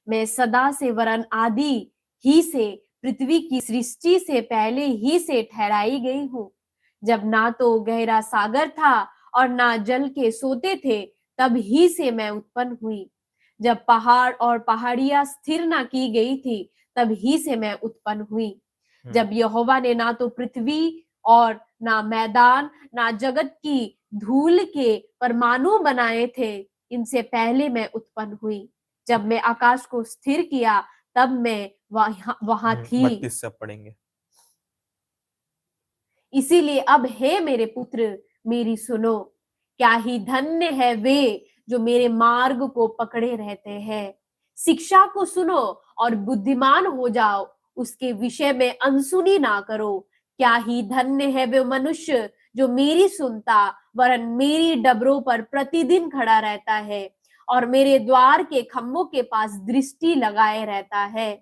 मैं सदा से वरन आदि ही से, पृथ्वी की सृष्टि से पहले ही से ठहराई गई हूँ। जब ना तो गहरा सागर था और ना जल के सोते थे, तब ही से मैं उत्पन्न हुई। जब पहाड़ और पहाड़ियां स्थिर ना की गई थी, तब ही से मैं उत्पन्न हुई। जब यहोवा ने ना तो पृथ्वी और ना मैदान, ना जगत की धूल के परमाणु बनाए थे, इनसे पहले मैं उत्पन्न हुई। जब मैं आकाश को स्थिर किया, तब मैं वहां थी। 32 से पढ़ेंगे। इसीलिए अब हे मेरे पुत्र, मेरी सुनो। क्या ही धन्य है वे जो मेरे मार्ग को पकड़े रहते हैं। शिक्षा को सुनो और बुद्धिमान हो जाओ, उसके विषय में अनसुनी ना करो। क्या ही धन्य है वे मनुष्य जो मेरी सुनता वरन मेरी डबरों पर प्रतिदिन खड़ा रहता है और मेरे द्वार के खंभों के पास दृष्टि लगाए रहता है।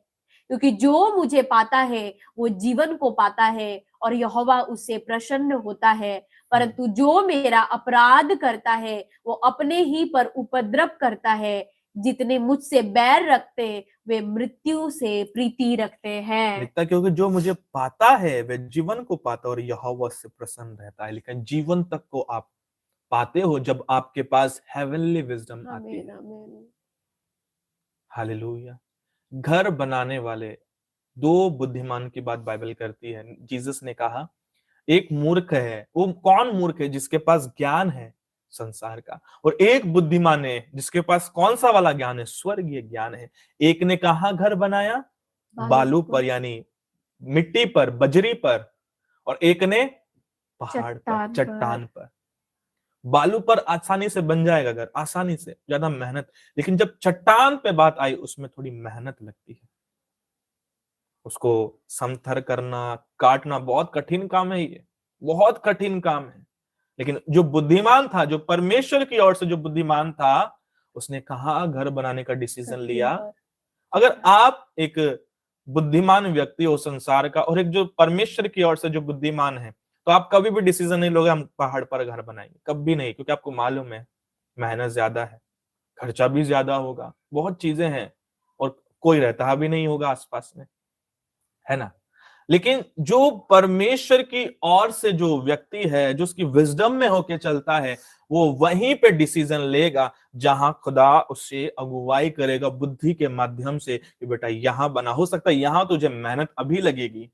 क्योंकि जो मुझे पाता है वो जीवन को पाता है और यहोवा उससे प्रसन्न होता है। परंतु जो मेरा अपराध करता है वो अपने ही पर उपद्रव करता है। जितने मुझसे बैर रखते वे मृत्यु से प्रीति रखते हैं। लिखता क्योंकि जो मुझे पाता है वह जीवन को पाता और यहोवा से प्रसन्न रहता है। लेकिन जीवन तक को आप पाते हो जब आपके पास हेवनली विजडम आती है। हालेलुया। घर बनाने वाले दो बुद्धिमान की बात बाइबल करती है। जीसस ने कहा एक मूर्ख है, वो कौन मूर्ख है? जिसके पास ज्ञान है संसार का, और एक बुद्धिमान है जिसके पास कौन सा वाला ज्ञान है? स्वर्गीय ज्ञान है। एक ने कहा घर बनाया बालू पर, यानी मिट्टी पर, बजरी पर, और एक ने पहाड़ पर, चट्टान पर। बालू पर आसानी से बन जाएगा घर, आसानी से, ज्यादा मेहनत। लेकिन जब चट्टान पे बात आई उसमें थोड़ी मेहनत लगती है। उसको समथर करना, काटना बहुत कठिन काम है, ये बहुत कठिन काम है। लेकिन जो बुद्धिमान था, जो परमेश्वर की ओर से जो बुद्धिमान था, उसने कहा घर बनाने का डिसीजन लिया। अगर आप एक बुद्धिमान व्यक्ति हो संसार का और एक जो परमेश्वर की ओर से जो बुद्धिमान है, तो आप कभी भी डिसीजन नहीं लोगे हम पहाड़ पर घर बनाएंगे, कभी नहीं। क्योंकि आपको मालूम है मेहनत ज्यादा है, खर्चा भी ज्यादा होगा, बहुत चीजें हैं, और कोई रहता भी नहीं होगा आसपास में, है ना। लेकिन जो परमेश्वर की ओर से जो व्यक्ति है, जो उसकी विजडम में होके चलता है, वो वहीं पे डिसीजन लेगा जहां खुदा उससे अगुवाई करेगा बुद्धि के माध्यम से कि बेटा यहां बना, हो सकता है यहां तुझे मेहनत अभी लगेगी,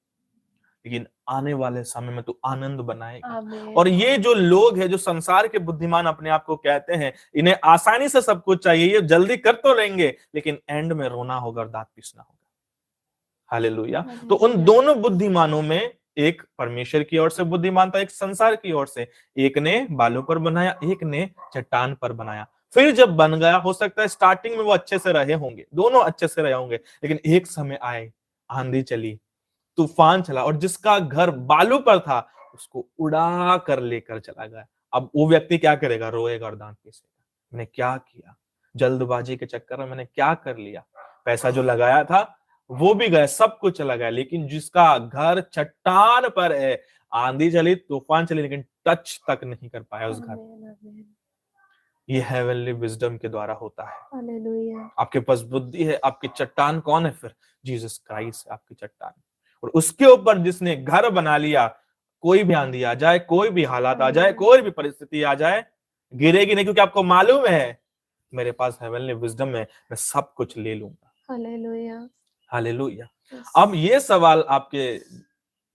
लेकिन आने वाले समय में तू आनंद बनाएगा। और आमीन। ये जो लोग हैं, जो संसार के बुद्धिमान अपने आप को कहते हैं, इन्हें आसानी से सब कुछ चाहिए, ये जल्दी कर तो लेंगे, लेकिन एंड में रोना होगा और दांत पीसना होगा। हालेलुया। तो उन हालेलुया। दोनों बुद्धिमानों में एक परमेश्वर की ओर से बुद्धिमान था, एक संसार की ओर से। एक ने बालों पर बनाया, एक ने चट्टान पर बनाया। फिर जब बन गया, हो सकता है स्टार्टिंग में वो अच्छे से रहे होंगे, दोनों अच्छे से रहे होंगे, लेकिन एक समय आए, आंधी चली, तूफान चला, और जिसका घर बालू पर था उसको उड़ा कर लेकर चला गया। अब वो व्यक्ति क्या करेगा? रोएगा और दांत पीसेगा, मैंने क्या किया, जल्दबाजी के चक्कर में मैंने क्या कर लिया। पैसा जो लगाया था वो भी गया, सब कुछ चला गया। लेकिन जिसका घर चट्टान पर है, आंधी चली, तूफान चली, लेकिन टच तक नहीं कर पाया उस घर। आमीन। आमीन। ये हेवनली विजडम के द्वारा होता है। हालेलुया। आपके पास बुद्धि है, आपकी चट्टान कौन है? फिर जीसस क्राइस्ट है आपकी चट्टान। और उसके ऊपर जिसने घर बना लिया, कोई भी आंधी आ जाए, कोई भी हालात आ जाए, कोई भी परिस्थिति आ जाए, गिरेगी नहीं, क्योंकि आपको मालूम है मेरे पास हेवनली विजडम है, मैं सब कुछ ले लूंगा। हालेलुया। हालेलुया। यस। अब ये सवाल आपके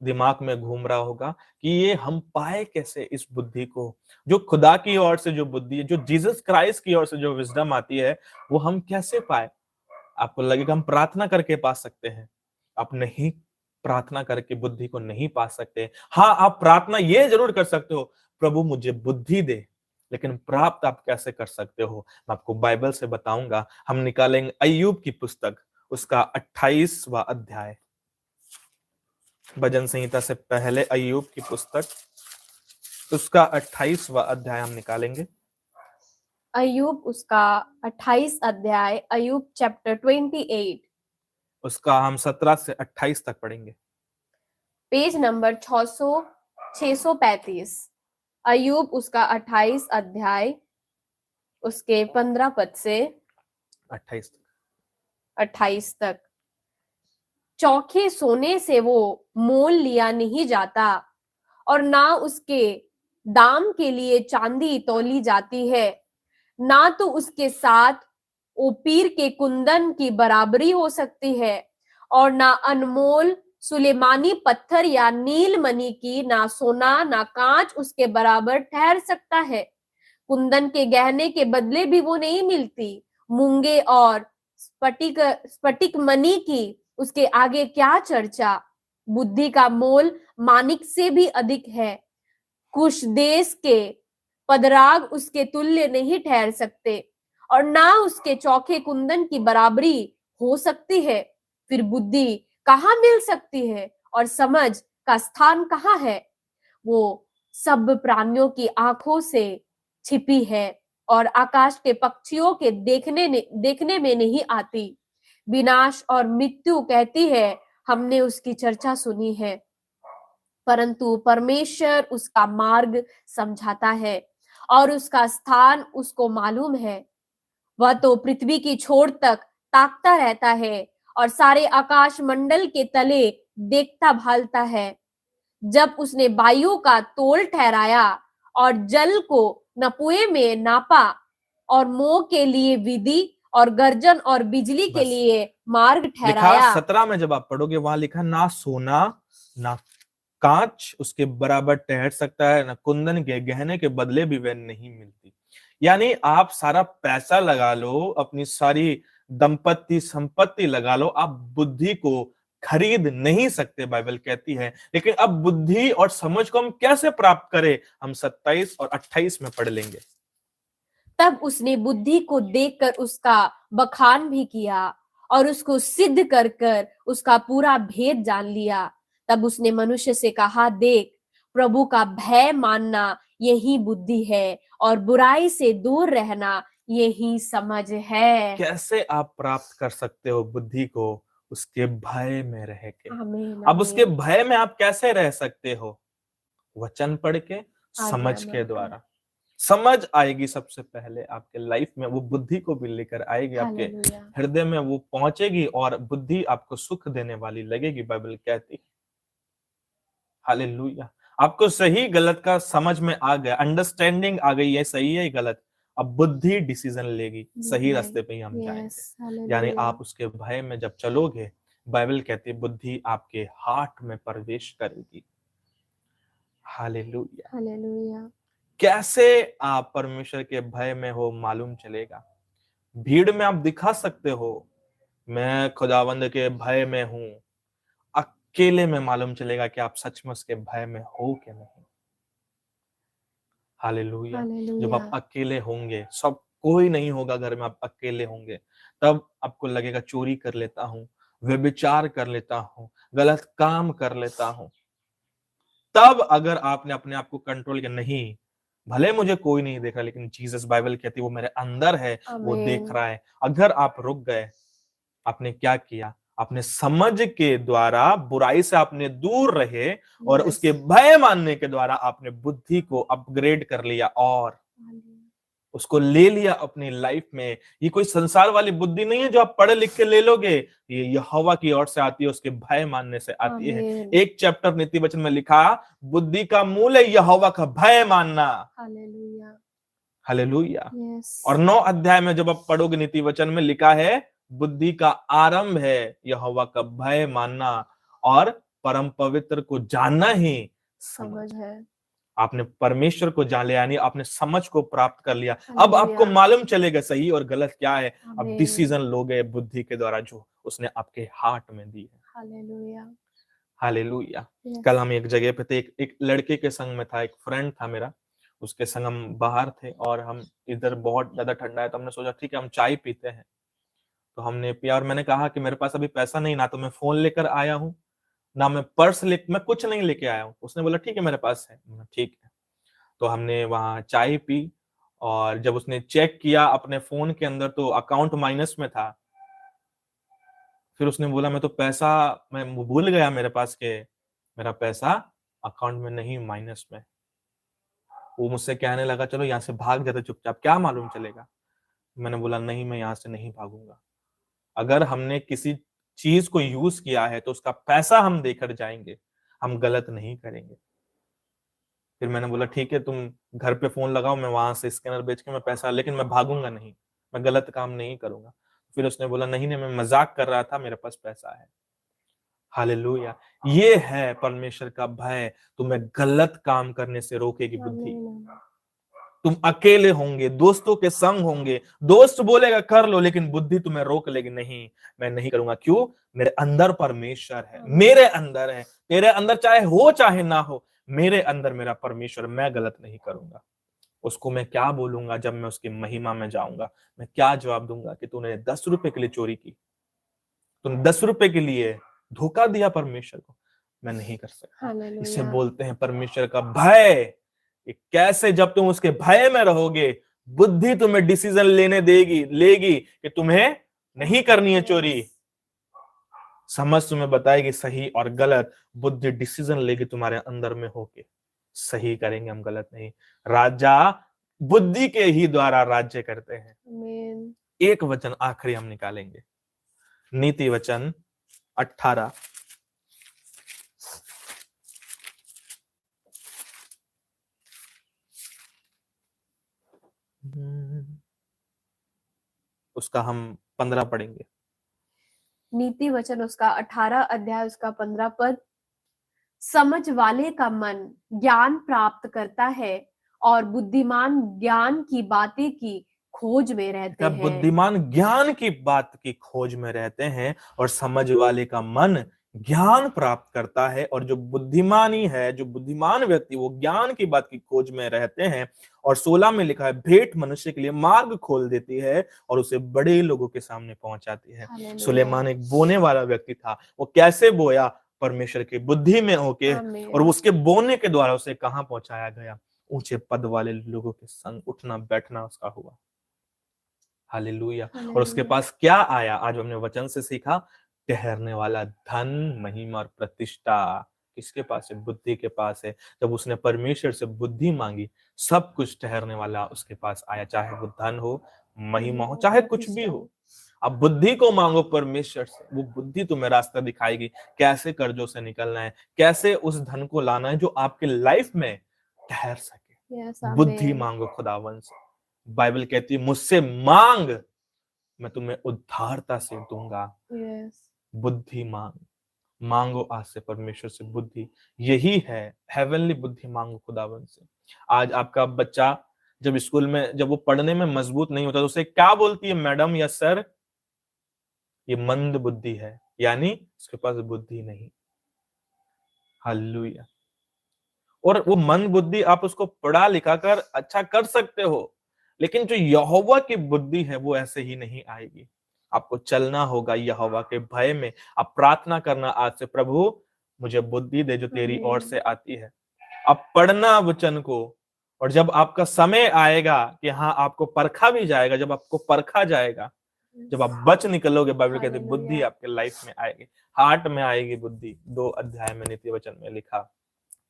दिमाग में घूम रहा होगा कि ये हम पाए कैसे इस बुद्धि को, जो खुदा की ओर से जो बुद्धि है, जो जीसस क्राइस्ट की ओर से जो विजडम आती है, वो हम कैसे पाए? आपको लगेगा हम प्रार्थना करके पा सकते हैं। आप नहीं, प्रार्थना करके बुद्धि को नहीं पा सकते। हाँ, आप प्रार्थना ये जरूर कर सकते हो, प्रभु मुझे बुद्धि दे। लेकिन प्राप्त आप कैसे कर सकते हो? मैं आपको बाइबल से बताऊंगा। हम निकालेंगे अय्यूब की पुस्तक, उसका 28वां अध्याय। भजन संहिता से पहले अय्यूब की पुस्तक, उसका 28वां अध्याय हम निकालेंगे। अय्यूब उसका 28 अध्याय, अय्यूब चैप्टर 28, उसका हम 17 से 28 तक पढ़ेंगे। Page number 635। अय्यूब उसका 28 अध्याय, उसके 15 पद से 28 तक। चौखे सोने से वो मोल लिया नहीं जाता, और ना उसके दाम के लिए चांदी तौली जाती है। ना तो उसके साथ ओपीर के कुंदन की बराबरी हो सकती है, और ना अनमोल सुलेमानी पत्थर या नीलमणि की, ना सोना ना कांच उसके बराबर ठहर सकता है। कुंदन के गहने के बदले भी वो नहीं मिलती। मूंगे और स्फटिक मणि की उसके आगे क्या चर्चा। बुद्धि का मोल मानिक से भी अधिक है। कुश देश के पदराग उसके तुल्य नहीं ठहर सकते, और ना उसके चौखे कुंदन की बराबरी हो सकती है। फिर बुद्धि कहाँ मिल सकती है, और समझ का स्थान कहाँ है? वो सब प्राणियों की आंखों से छिपी है, और आकाश के पक्षियों के देखने में नहीं आती। विनाश और मृत्यु कहती है, हमने उसकी चर्चा सुनी है, परंतु परमेश्वर उसका मार्ग समझाता है, और उसका स्थान उसको मालूम है। वह तो पृथ्वी की छोर तक ताकता रहता है, और सारे आकाश मंडल के तले देखता भालता है। जब उसने वायु का तोल ठहराया, और जल को नपुए में नापा, और मोह के लिए विधि, और गर्जन और बिजली के बस लिए मार्ग लिखा ठहराया। 17 में जब आप पढ़ोगे, वहां लिखा ना सोना ना कांच उसके बराबर ठहर सकता है, ना कुंदन के गहने के बदले भी वह नहीं मिलती। यानी आप सारा पैसा लगा लो, अपनी सारी दंपत्ति संपत्ति लगा लो, आप बुद्धि को खरीद नहीं सकते, बाइबल कहती है। लेकिन अब बुद्धि और समझ को हम कैसे प्राप्त करें? हम 27 और 28 में पढ़ लेंगे। तब उसने बुद्धि को देखकर उसका बखान भी किया, और उसको सिद्ध कर कर उसका पूरा भेद जान लिया। तब उसने मनुष्य से कहा, देख, प्रभु का भय मानना यही बुद्धि है, और बुराई से दूर रहना यही समझ है। कैसे आप प्राप्त कर सकते हो बुद्धि को? उसके भय में रह के। आमीन। अब उसके आमीन। भय में आप कैसे रह सकते हो? वचन पढ़ के, आज्ञा समझ के मानकर। द्वारा। समझ आएगी सबसे पहले आपके लाइफ में, वो बुद्धि को भी लेकर आएगी, आपके हालेलुया। हृदय में वो पहुंचेगी, और बुद्धि आपको सुख देने वाली लगेगी, बाइबल कहती है। हालेलुया। आपको सही गलत का समझ में आ गया, अंडरस्टैंडिंग आ गई है, सही है गलत। अब बुद्धि डिसीजन लेगी, सही रास्ते पे ही हम जाएंगे। यानी आप उसके भय में जब चलोगे, बाइबल कहती है बुद्धि आपके हार्ट में प्रवेश करेगी। हालेलुया। हालेलुया। कैसे आप परमेश्वर के भय में हो मालूम चलेगा। भीड़ में आप दिखा सकते हो मैं खुदावंद के भय में हूं, अकेले में मालूम चलेगा कि आप सचमुच के भय में हो कि नहीं। हालेलुया। जब आप अकेले होंगे, सब कोई नहीं होगा घर में, आप अकेले होंगे, तब आपको लगेगा चोरी कर लेता हूं, व्यभिचार कर लेता हूं, गलत काम कर लेता हूं। तब अगर आपने अपने आप को कंट्रोल किया, नहीं भले मुझे कोई नहीं देख रहा, लेकिन जीसस, बाइबल कहती है वो मेरे अंदर है, वो देख रहा है। अगर आप रुक गए, आपने क्या किया, आपने समझ के द्वारा बुराई से आपने दूर रहे और उसके भय मानने के द्वारा आपने बुद्धि को अपग्रेड कर लिया और उसको ले लिया अपनी लाइफ में। ये कोई संसार वाली बुद्धि नहीं है जो आप पढ़े लिख के ले लोगे, ये यहोवा की ओर से आती है, उसके भय मानने से आती है। एक चैप्टर नीति वचन में लिखा, बुद्धि का मूल है यहोवा का भय मानना। हालेलुया। हालेलुया। और 9 अध्याय में जब आप पढ़ोगे नीति वचन में लिखा है, बुद्धि का आरंभ है यहोवा का भय मानना और परम पवित्र को जानना ही समझ है। आपने परमेश्वर को जान लिया, यानी आपने समझ को प्राप्त कर लिया। अब आपको मालूम चलेगा सही और गलत क्या है। अब डिसीजन लोगे बुद्धि के द्वारा जो उसने आपके हार्ट में दी है। हालेलुया। हालेलुया। कल हम एक जगह पे थे, एक लड़के के संग में था, एक फ्रेंड था मेरा, उसके संग हम बाहर थे और हम इधर बहुत ज्यादा ठंडा है, तो हमने सोचा ठीक है हम चाय पीते हैं। तो हमने पिया और मैंने कहा कि मेरे पास अभी पैसा नहीं, ना तो मैं फोन लेकर आया हूँ, ना मैं मैं कुछ नहीं लेके आया हूँ। उसने बोला ठीक है मेरे पास है, ठीक है। तो हमने वहां चाय पी और जब उसने चेक किया अपने फोन के अंदर तो अकाउंट माइनस में था। फिर उसने बोला मैं भूल गया मेरे पास के मेरा पैसा अकाउंट में नहीं, माइनस में। वो मुझसे कहने लगा चलो यहाँ से भाग जाते चुपचाप, क्या मालूम चलेगा। मैंने बोला नहीं, मैं यहाँ से नहीं भागूंगा। अगर हमने किसी चीज को यूज किया है तो उसका पैसा हम देकर जाएंगे, हम गलत नहीं करेंगे। फिर मैंने बोला ठीक है तुम घर पे फोन लगाओ, मैं वहां से स्कैनर बेच के मैं पैसा, लेकिन मैं भागूंगा नहीं, मैं गलत काम नहीं करूंगा। फिर उसने बोला नहीं नहीं, मैं मजाक कर रहा था, मेरे पास पैसा है। हालेलुया। ये है परमेश्वर का भय, तुम्हें गलत काम करने से रोकेगी बुद्धि। तुम अकेले होंगे, दोस्तों के संग होंगे, दोस्त बोलेगा कर लो, लेकिन बुद्धि तुम्हें रोक लेगी, नहीं मैं नहीं करूंगा। क्यों? मेरे अंदर परमेश्वर है, मेरे अंदर है। तेरे अंदर चाहे हो चाहे ना हो, मेरे अंदर मेरा परमेश्वर, मैं गलत नहीं करूंगा। उसको मैं क्या बोलूंगा जब मैं उसकी महिमा में जाऊंगा? मैं क्या जवाब दूंगा कि तूने 10 रुपए के लिए चोरी की, तूने 10 रुपए के लिए धोखा दिया परमेश्वर को? मैं नहीं कर सकता। इसे बोलते हैं परमेश्वर का भय। कैसे? जब तुम उसके भय में रहोगे, बुद्धि तुम्हें डिसीजन लेगी कि तुम्हें नहीं करनी है चोरी। समझ तुम्हें बताएगी सही और गलत, बुद्धि डिसीजन लेगी तुम्हारे अंदर में होके, सही करेंगे हम, गलत नहीं। राजा बुद्धि के ही द्वारा राज्य करते हैं। एक वचन आखिरी हम निकालेंगे, नीति वचन 18। उसका हम 15 पढ़ेंगे। नीति वचन उसका 18 अध्याय उसका 15 पद। समझ वाले का मन ज्ञान प्राप्त करता है और बुद्धिमान ज्ञान की बातें की खोज में रहते हैं। बुद्धिमान ज्ञान की बात की खोज में रहते हैं और समझ वाले का मन ज्ञान प्राप्त करता है। और जो बुद्धिमानी है, जो बुद्धिमान व्यक्ति, वो ज्ञान की बात की खोज में रहते हैं। और 16 में लिखा है, भेंट मनुष्य के लिए मार्ग खोल देती है और उसे बड़े लोगों के सामने पहुंचाती है। सुलेमान एक बोने वाला व्यक्ति था। वो कैसे बोया? परमेश्वर की बुद्धि में होके, और उसके बोने के द्वारा उसे कहां पहुंचाया गया? ऊंचे पद वाले लोगों के संग उठना बैठना उसका हुआ। हालेलुया। और उसके पास क्या आया? आज हमने वचन से सीखा, ठहरने वाला धन, महिमा और प्रतिष्ठा किसके पास है? बुद्धि के पास है। जब उसने परमेश्वर से बुद्धि मांगी, सब कुछ ठहरने वाला उसके पास आया, चाहे वो धन हो, महिमा हो, चाहे कुछ भी हो। आप बुद्धि को मांगो परमेश्वर से, वो बुद्धि तुम्हें रास्ता दिखाएगी, कैसे कर्जों से निकलना है, कैसे उस धन को लाना है जो आपके लाइफ में ठहर सके। Yes, बुद्धि amen. मांगो खुदावन से। बाइबल कहती है मुझसे मांग, मैं तुम्हें उद्धारता से दूंगा। Yes. बुद्धि मांगो आज से परमेश्वर से बुद्धि, यही है हेवनली बुद्धि मांगो खुदावन से। आज आपका बच्चा जब स्कूल में, जब वो पढ़ने में मजबूत नहीं होता तो उसे क्या बोलती है मैडम या सर? ये मंद बुद्धि है, यानी उसके पास बुद्धि नहीं। हालेलुया। और वो मंद बुद्धि, आप उसको पढ़ा लिखा कर अच्छा कर सकते हो, लेकिन जो यहोवा की बुद्धि है वो ऐसे ही नहीं आएगी। आपको चलना होगा यहोवा के भय में। आप प्रार्थना करना आज से, प्रभु मुझे बुद्धि दे जो तेरी ओर से आती है। आप पढ़ना वचन को, और जब आपका समय आएगा कि हाँ आपको परखा भी जाएगा, जब आपको परखा जाएगा, जब आप बच निकलोगे, बाइबल कहती है बुद्धि आपके लाइफ में आएगी, हार्ट में आएगी बुद्धि। 2 अध्याय में नीति वचन में लिखा,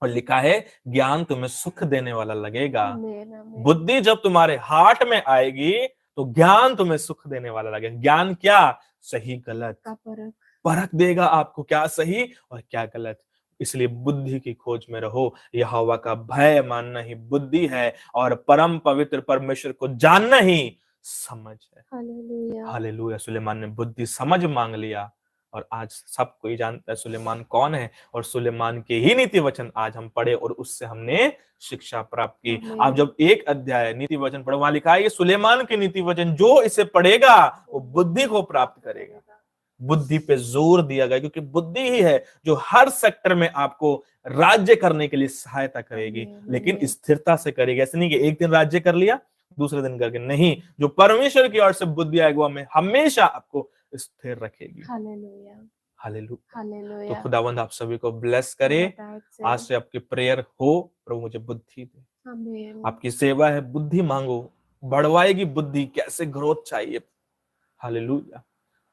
और लिखा है ज्ञान तुम्हें सुख देने वाला लगेगा। बुद्धि जब तुम्हारे हार्ट में आएगी तो ज्ञान तुम्हें सुख देने वाला लगेगा। ज्ञान क्या? सही गलत परख देगा आपको, क्या सही और क्या गलत। इसलिए बुद्धि की खोज में रहो। यहोवा का भय मानना ही बुद्धि है, और परम पवित्र परमेश्वर को जानना ही समझ है। हालेलुया। सुलेमान ने बुद्धि समझ मांग लिया, और आज सब कोई जानता है सुलेमान कौन है, और सुलेमान के ही नीति वचन आज हम पढ़े और उससे हमने शिक्षा प्राप्त की। आप जब 1 अध्याय नीति वचन पढ़ो, वहां लिखा है ये सुलेमान के नीति वचन, जो इसे पढ़ेगा वो बुद्धि को प्राप्त करेगा। बुद्धि पे जोर दिया गया, क्योंकि बुद्धि ही है जो हर सेक्टर में आपको राज्य करने के लिए सहायता करेगी, लेकिन स्थिरता से करेगी। ऐसे नहीं कि एक दिन राज्य कर लिया दूसरे दिन करके, नहीं, जो परमेश्वर की ओर से बुद्धि आएगी वो हमें हमेशा आपको स्थिर रखेगी। हालेलुया। तो खुदावंद आप सभी को ब्लेस करे। आज से आपकी प्रेयर हो, प्रभु मुझे बुद्धि दे। आपकी सेवा है, बुद्धि मांगो, बढ़वाएगी बुद्धि। कैसे ग्रोथ चाहिए, हालेलुया,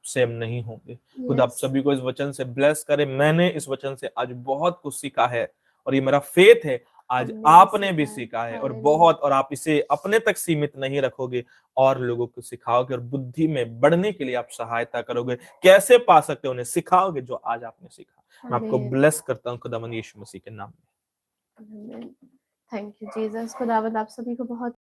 सेम नहीं होंगे। खुदा आप सभी को इस वचन से ब्लेस करे। मैंने इस वचन से आज बहुत कुछ सीखा है, और ये मेरा फेथ है आज आपने भी सीखा है, और बहुत, और आप इसे अपने तक सीमित नहीं रखोगे, और लोगों को सिखाओगे, और बुद्धि में बढ़ने के लिए आप सहायता करोगे। कैसे पा सकते हो उन्हें सिखाओगे जो आज आपने सीखा। मैं आपको ब्लेस करता हूँ खुदावंद यीशु मसीह के नाम में। Thank you Jesus. खुदावंद आप सभी को बहुत